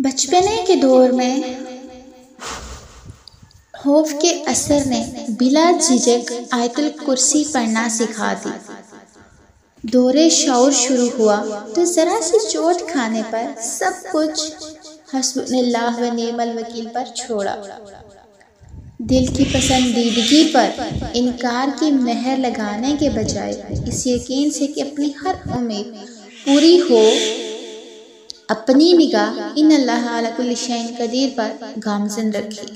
बचपने के दौर में खौफ के असर ने बिला झिझक आयतुल कुर्सी पढ़ना सिखा दी। दौरे शऊर शुरू हुआ तो जरा सी चोट खाने पर सब कुछ हस्बुनाल्लाह व निअमल वकील पर छोड़ा। दिल की पसंदीदगी पर इनकार की मेहर लगाने के बजाय इस यकीन से कि अपनी हर उम्मीद पूरी हो, अपनी निगाह इन अल्लाह अला कुल्ली शैइन कदीर पर गामजन रखी।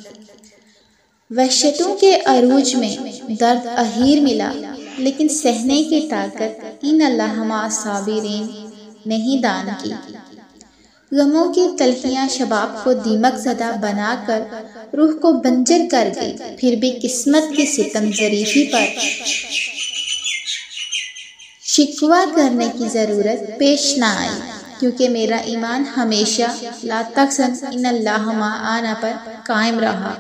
वहशतों के अरूज में दर्द अहीर मिला, लेकिन सहने की ताकत इन अल्लाह मा साबिरीन ने ही दान की। गमों की तलखियाँ शबाब को दीमक ज़दा बनाकर रूह को बंजर कर गई, फिर भी किस्मत की सितम ज़रीफ़ी पर शिकवा करने की ज़रूरत पेश ना आई, क्योंकि मेरा ईमान हमेशा ला तक़सन इन्नल्लाह माअना पर कायम रहा।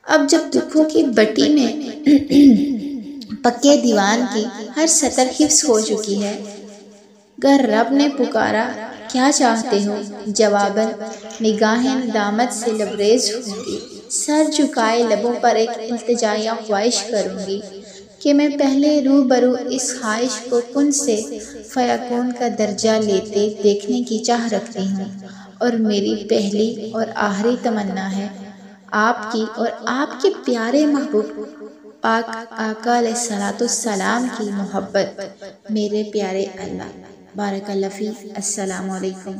अब जब दुखों की बटी में पक्के दीवान की हर सतर हिफ्स हो चुकी है, गर रब ने पुकारा क्या चाहते हो, जवाबन निगाहें नदामत से लबरेज होंगी। सर झुकाए लबों पर एक इल्तिजा या ख्वाहिश करूँगी कि मैं पहले रूबरू इस ख्वाहिश को कुन से फयाकून का दर्जा लेते देखने की चाह रखती हूँ, और मेरी पहली और आखिरी तमन्ना है आपकी और आपके प्यारे महबूब पाक आका अलैहिस्सलाम की मोहब्बत। मेरे प्यारे अल्लाह बारकल्लाह फी। अस्सलामु अलैकुम।